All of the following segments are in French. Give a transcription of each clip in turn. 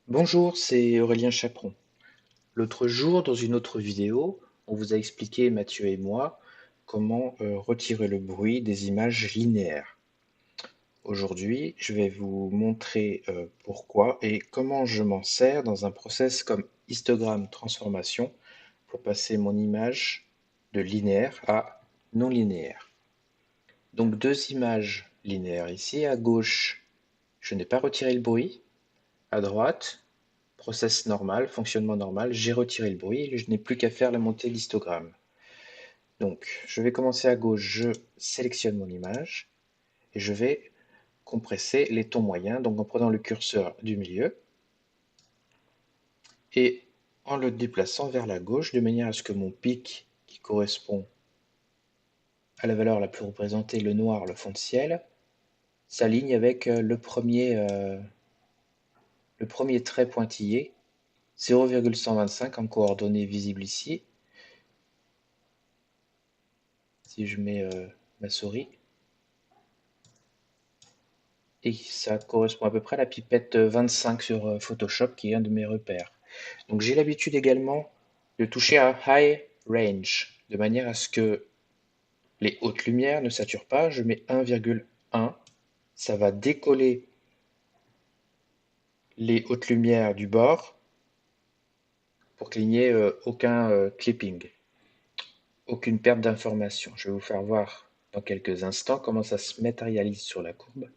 Bonjour, c'est Aurélien Chaperon. L'autre jour, dans une autre vidéo, on vous a expliqué, Mathieu et moi, comment retirer le bruit des images linéaires. Aujourd'hui, je vais vous montrer pourquoi et comment je m'en sers dans un process comme histogramme transformation pour passer mon image de linéaire à non linéaire. Donc deux images linéaires ici. À gauche, je n'ai pas retiré le bruit. À droite, process normal, fonctionnement normal, j'ai retiré le bruit et je n'ai plus qu'à faire la montée d'histogramme. Donc, je vais commencer à gauche, je sélectionne mon image et je vais compresser les tons moyens, donc en prenant le curseur du milieu et en le déplaçant vers la gauche de manière à ce que mon pic qui correspond à la valeur la plus représentée, le noir, le fond de ciel, s'aligne avec le premier trait pointillé, 0,125 en coordonnées visibles ici. Si je mets ma souris, et ça correspond à peu près à la pipette 25 sur Photoshop, qui est un de mes repères. Donc j'ai l'habitude également de toucher à High Range, de manière à ce que les hautes lumières ne saturent pas. Je mets 1,1, ça va décoller les hautes lumières du bord pour qu'il n'y ait aucun clipping, aucune perte d'information. Je vais vous faire voir dans quelques instants comment ça se matérialise sur la courbe,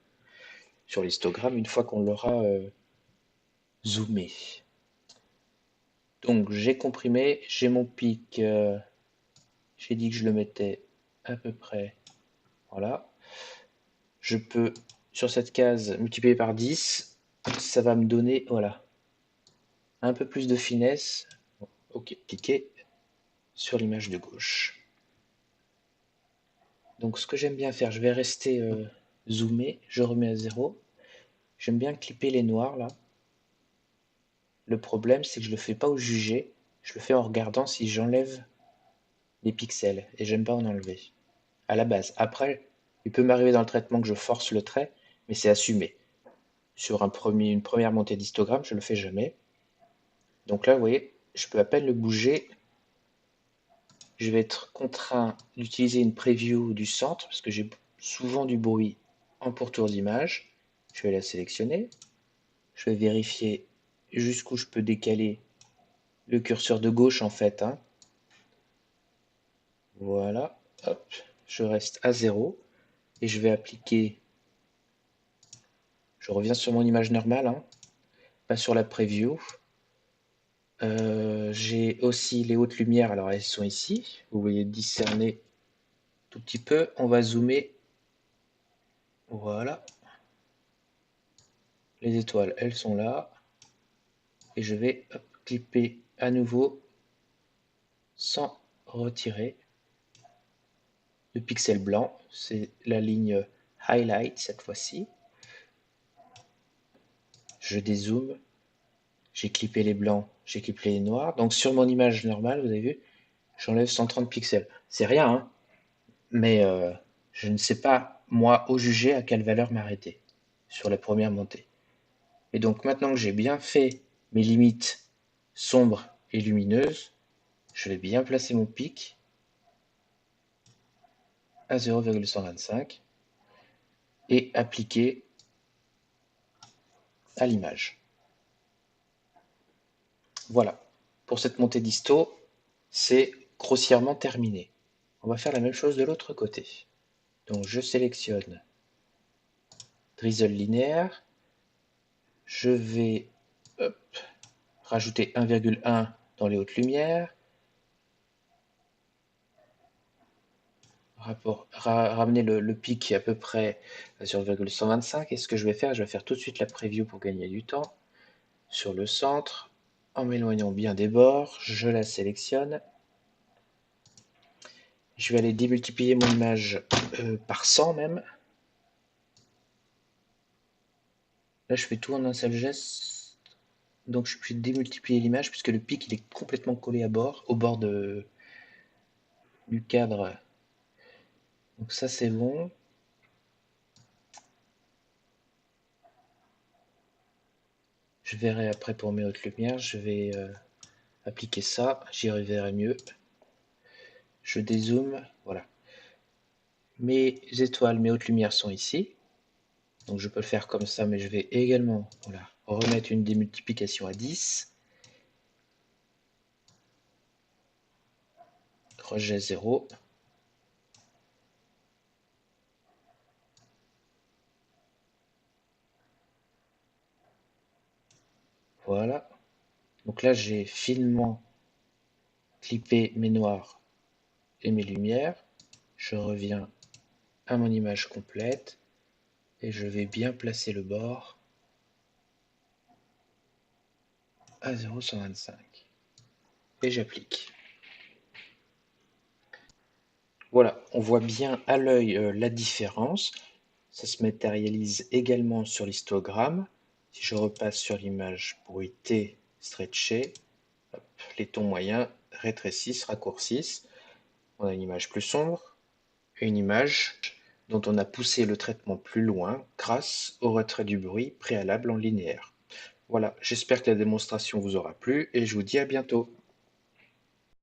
sur l'histogramme, une fois qu'on l'aura zoomé. Donc j'ai comprimé, j'ai mon pic, j'ai dit que je le mettais à peu près, voilà. Je peux, sur cette case, multiplier par 10, ça va me donner, voilà, un peu plus de finesse. Ok, cliquez sur l'image de gauche. Donc ce que j'aime bien faire, je vais rester zoomé, je remets à 0. J'aime bien clipper les noirs là. Le problème, c'est que je le fais pas au jugé, je le fais en regardant si j'enlève les pixels, et j'aime pas en enlever. À la base. Après, il peut m'arriver dans le traitement que je force le trait, mais c'est assumé. Sur une première montée d'histogramme, je ne le fais jamais. Donc là, vous voyez, je peux à peine le bouger. Je vais être contraint d'utiliser une preview du centre, parce que j'ai souvent du bruit en pourtour d'image. Je vais la sélectionner. Je vais vérifier jusqu'où je peux décaler le curseur de gauche, en fait. Hein. Voilà. Hop. Je reste à 0. Et je vais appliquer... Je reviens sur mon image normale, hein, pas sur la preview. J'ai aussi les hautes lumières, alors elles sont ici, vous voyez discerner tout petit peu, on va zoomer, voilà, les étoiles elles sont là, et je vais clipper à nouveau sans retirer le pixel blanc, c'est la ligne highlight cette fois-ci, je dézoome, j'ai clippé les blancs, j'ai clippé les noirs, donc sur mon image normale, vous avez vu, j'enlève 130 pixels, c'est rien, hein, mais je ne sais pas, moi, au jugé, à quelle valeur m'arrêter sur la première montée. Et donc maintenant que j'ai bien fait mes limites sombres et lumineuses, je vais bien placer mon pic à 0,125 et appliquer à l'image. Voilà, pour cette montée d'histo, c'est grossièrement terminé. On va faire la même chose de l'autre côté. Donc je sélectionne drizzle linéaire, je vais hop, rajouter 1,1 dans les hautes lumières, ramener le pic à peu près à 0,125. Et ce que je vais faire tout de suite la preview pour gagner du temps. Sur le centre, en m'éloignant bien des bords, je la sélectionne. Je vais aller démultiplier mon image par 100 même. Là, je fais tout en un seul geste. Donc, je peux démultiplier l'image puisque le pic il est complètement collé à bord, au bord du cadre. Donc ça, c'est bon. Je verrai après pour mes hautes lumières, je vais appliquer ça, j'y arriverai mieux. Je dézoome, voilà. Mes étoiles, mes hautes lumières sont ici. Donc je peux le faire comme ça, mais je vais également voilà, remettre une démultiplication à 10. Rejet 0. Voilà. Donc là, j'ai finement clippé mes noirs et mes lumières. Je reviens à mon image complète et je vais bien placer le bord à 0,125. Et j'applique. Voilà, on voit bien à l'œil la différence. Ça se matérialise également sur l'histogramme. Si je repasse sur l'image bruitée, stretchée, hop, les tons moyens rétrécissent, raccourcissent. On a une image plus sombre et une image dont on a poussé le traitement plus loin grâce au retrait du bruit préalable en linéaire. Voilà, j'espère que la démonstration vous aura plu et je vous dis à bientôt.